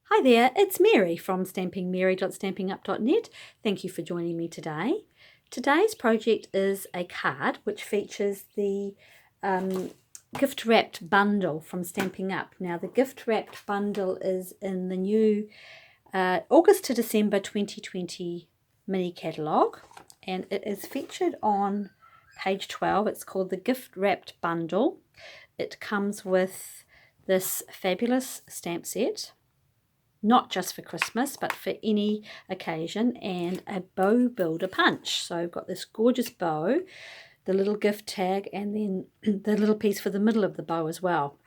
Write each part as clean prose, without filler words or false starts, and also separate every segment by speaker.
Speaker 1: Hi there, it's Mary from stampingmary.stampinup.net. Thank you for joining me today. Today's project is a card which features the gift wrapped bundle from Stampin' Up. Now the gift wrapped bundle is in the new August to December 2020 mini catalogue, and it is featured on page 12. It's called the gift wrapped bundle. It comes with this fabulous stamp set, not just for Christmas but for any occasion, and a bow builder punch. So I've got this gorgeous bow, the little gift tag, and then the little piece for the middle of the bow as well.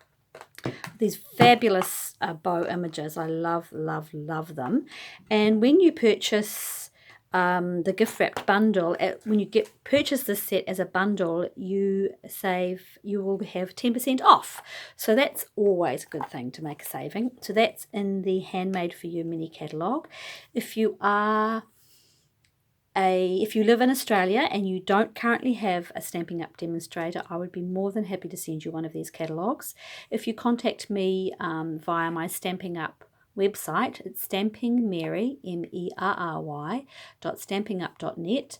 Speaker 1: These fabulous bow images. I love them. And when you purchase the gift wrapped bundle, when you purchase this set as a bundle, you will have 10% off. So that's always a good thing to make a saving. So that's in the Handmade for You mini catalogue. If you live in Australia and you don't currently have a Stampin' Up demonstrator, I would be more than happy to send you one of these catalogues. If you contact me via my Stampin' Up website, it's stampingmary, MERRY.stampinup.net.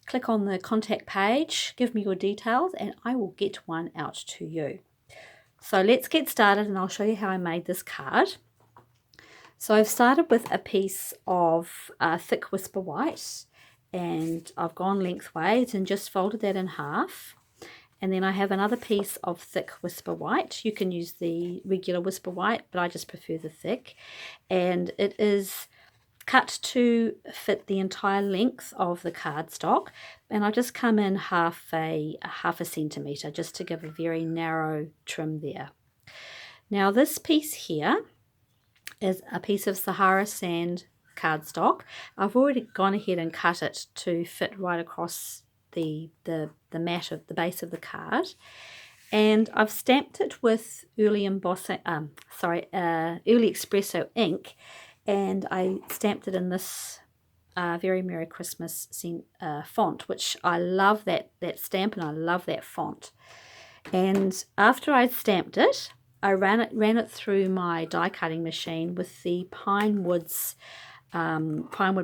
Speaker 1: Click on the contact page, give me your details, and I will get one out to you. So let's get started, and I'll show you how I made this card. So I've started with a piece of thick Whisper White, and I've gone lengthways and just folded that in half. And then I have another piece of thick Whisper White. You can use the regular Whisper White, but I just prefer the thick. And it is cut to fit the entire length of the cardstock. And I just come in half a centimetre just to give a very narrow trim there. Now this piece here is a piece of Sahara Sand cardstock. I've already gone ahead and cut it to fit right across the mat of the base of the card, and I've stamped it with early espresso ink, and I stamped it in this very Merry Christmas font, which I love that stamp, and I love that font. And after I stamped it, I ran it through my die cutting machine with the Pinewood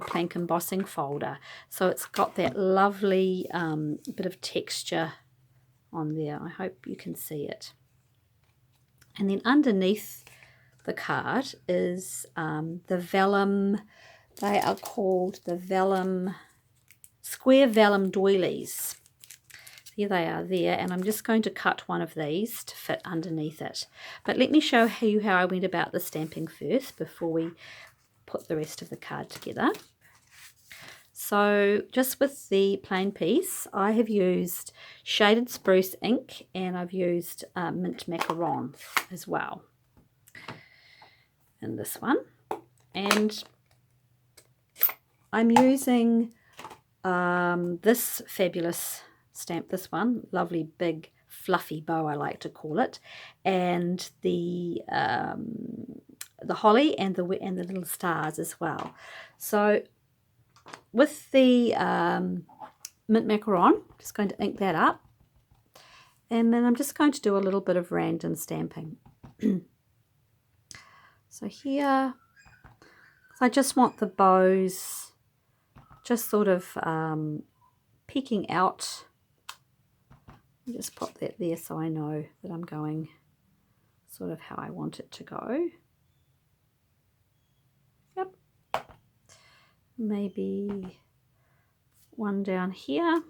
Speaker 1: plank embossing folder. So it's got that lovely bit of texture on there. I hope you can see it. And then underneath the card is the vellum. They are called the vellum, square vellum doilies. Here they are there, and I'm just going to cut one of these to fit underneath it. But let me show you how I went about the stamping first before we put the rest of the card together. So just with the plain piece, I have used shaded spruce ink, and I've used mint macaron as well in this one. And I'm using this fabulous stamp, this one, lovely big fluffy bow I like to call it, and the holly and the little stars as well. So with the mint macaron, just going to ink that up, and then I'm just going to do a little bit of random stamping. So here, I just want the bows just sort of peeking out. Just pop that there so I know that I'm going sort of how I want it to go. Yep. Maybe one down here.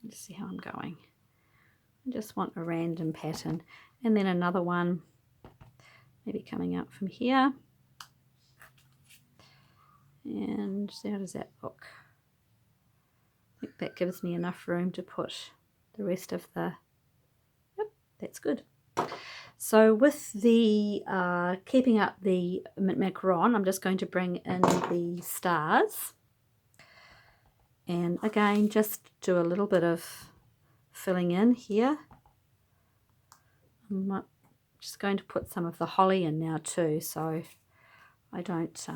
Speaker 1: Let's see how I'm going. I just want a random pattern. And then another one maybe coming out from here. And how does that look? I think that gives me enough room to put the rest of the, yep, that's good. So with the keeping up the mint macaron, I'm just going to bring in the stars, and again just do a little bit of filling in here. I'm just going to put some of the holly in now too, so I don't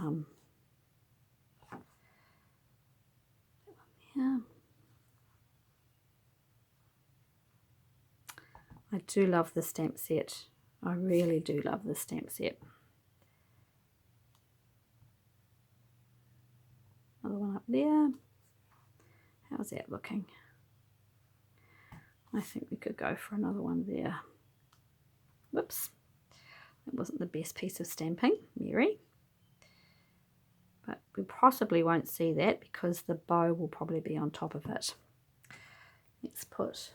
Speaker 1: yeah. I do love the stamp set. I really do love the stamp set. one up there. How's that looking? I think we could go for another one there. Whoops, that wasn't the best piece of stamping, Mary. But we possibly won't see that because the bow will probably be on top of it. Let's put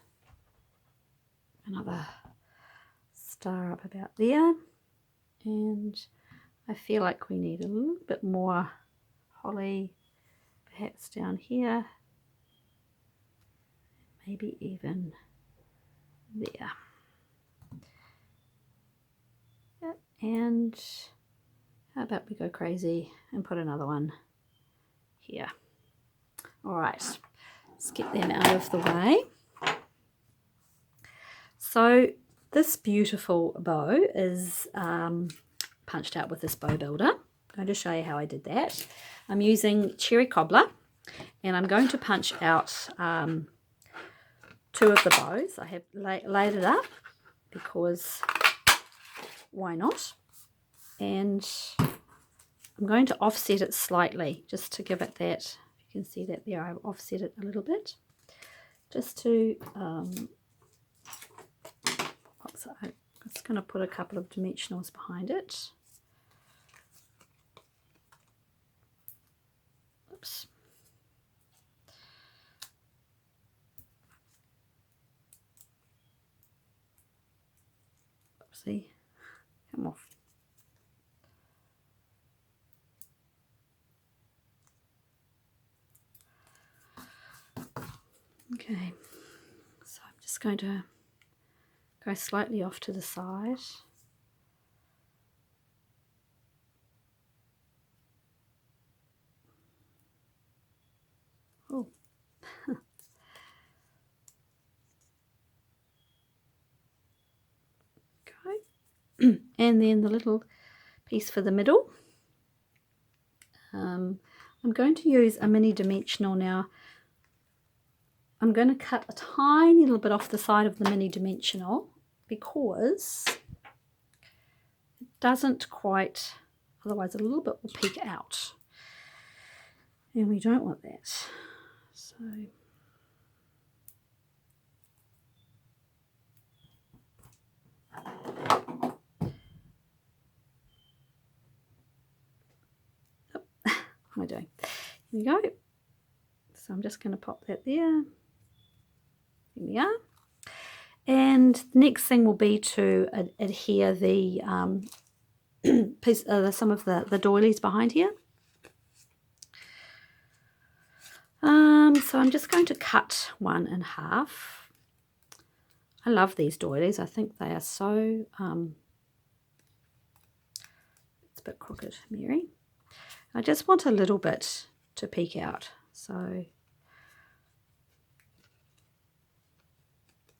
Speaker 1: another star up about there. And I feel like we need a little bit more holly, perhaps down here. Maybe even there. Yep. And how about we go crazy and put another one here. All right, let's get them out of the way. So this beautiful bow is punched out with this bow builder. I'm going to show you how I did that. I'm using cherry cobbler, and I'm going to punch out 2 of the bows. I have laid it up because why not? And I'm going to offset it slightly just to give it that, you can see that there, I've offset it a little bit just to I'm just going to put a couple of dimensionals behind it. Oops. Oopsie, come off. Okay, so I'm just going to go slightly off to the side. Oh. Okay. And then the little piece for the middle. I'm going to use a mini dimensional now. I'm going to cut a tiny little bit off the side of the mini dimensional because it doesn't quite, otherwise a little bit will peek out. And we don't want that. So what am I doing? Here we go. So I'm just going to pop that there. Here we are. And the next thing will be to adhere the piece, some of the doilies behind here. So I'm just going to cut one in half. I love these doilies. I think they are so, it's a bit crooked, Mary. I just want a little bit to peek out. So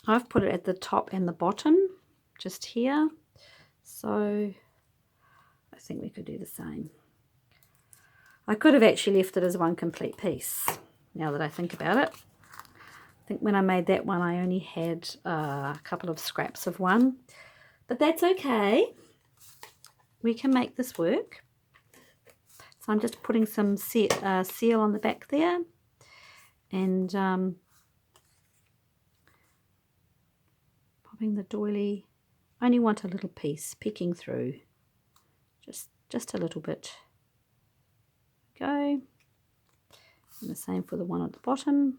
Speaker 1: I've put it at the top and the bottom, just here. So I think we could do the same. I could have actually left it as one complete piece, now that I think about it. I think when I made that one, I only had a couple of scraps of one. But that's okay. We can make this work. So I'm just putting some seal on the back there. And popping the doily. I only want a little piece peeking through. Just a little bit. Go. And the same for the one at the bottom.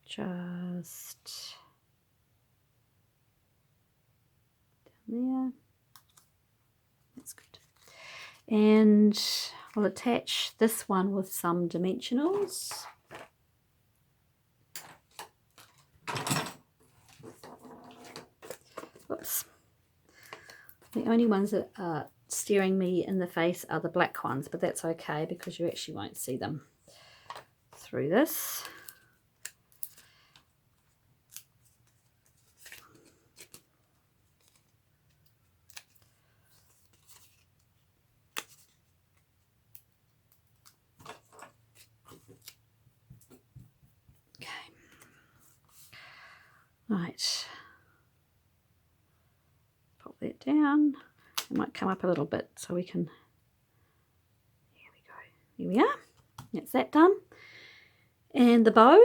Speaker 1: Just down there. That's good. And I'll attach this one with some dimensionals. Whoops. The only ones that are staring me in the face are the black ones, but that's okay because you actually won't see them through this. Okay. Right. Pop that down. It might come up a little bit so we can, here we go, here we are, that's that done. And the bow,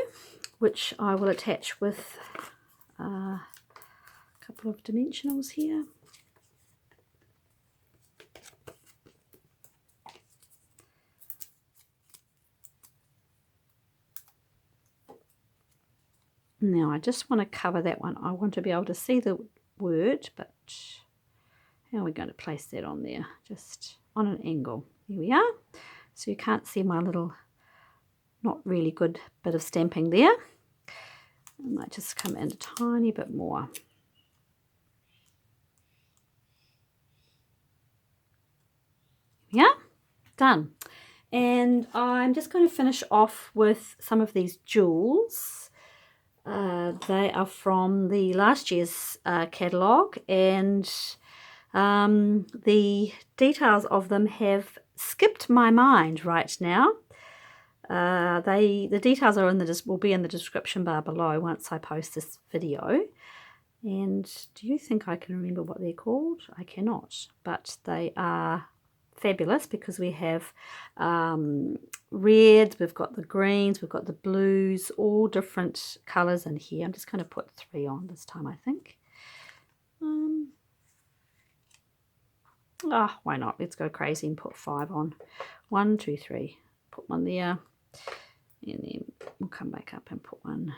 Speaker 1: which I will attach with a couple of dimensionals here. Now I just want to cover that one. I want to be able to see the word, but how are we going to place that on there? Just on an angle. Here we are. So you can't see my little not really good bit of stamping there. I might just come in a tiny bit more. Yeah, done. And I'm just going to finish off with some of these jewels. They are from the last year's catalogue, and the details of them have skipped my mind right now. The details are will be in the description bar below once I post this video. And do you think I can remember what they're called? I cannot, but they are fabulous because we have reds, we've got the greens, we've got the blues, all different colours in here. I'm just going to put 3 on this time, I think. Why not? Let's go crazy and put 5 on. 1, 2, 3. Put one there, and then we'll come back up and put one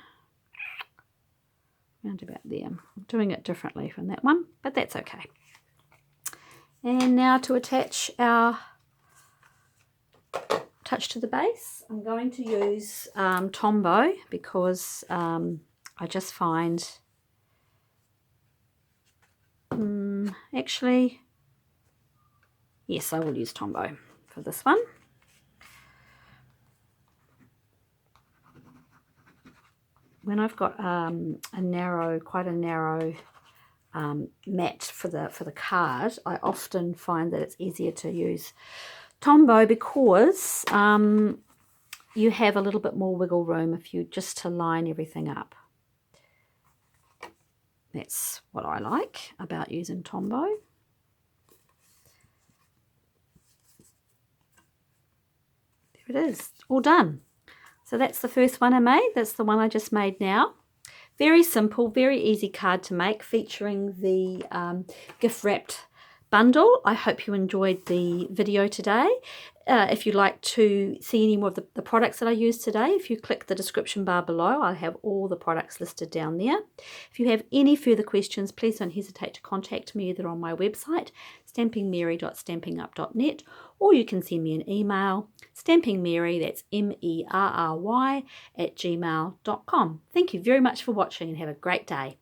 Speaker 1: around about there. I'm doing it differently from that one, but that's okay. And now to attach our touch to the base, I'm going to use Tombow because I just find, actually, yes, I will use Tombow for this one. When I've got quite a narrow mat for the card, I often find that it's easier to use Tombow because you have a little bit more wiggle room if you just to line everything up. That's what I like about using Tombow. There it is, all done. So that's the first one I made. That's the one I just made now. Very simple, very easy card to make, featuring the gift wrapped bundle. I hope you enjoyed the video today. If you'd like to see any more of the products that I used today, if you click the description bar below, I have all the products listed down there. If you have any further questions, please don't hesitate to contact me either on my website, stampingmary.stampingup.net, or you can send me an email, stampingmary, that's MERRY, @gmail.com. Thank you very much for watching and have a great day.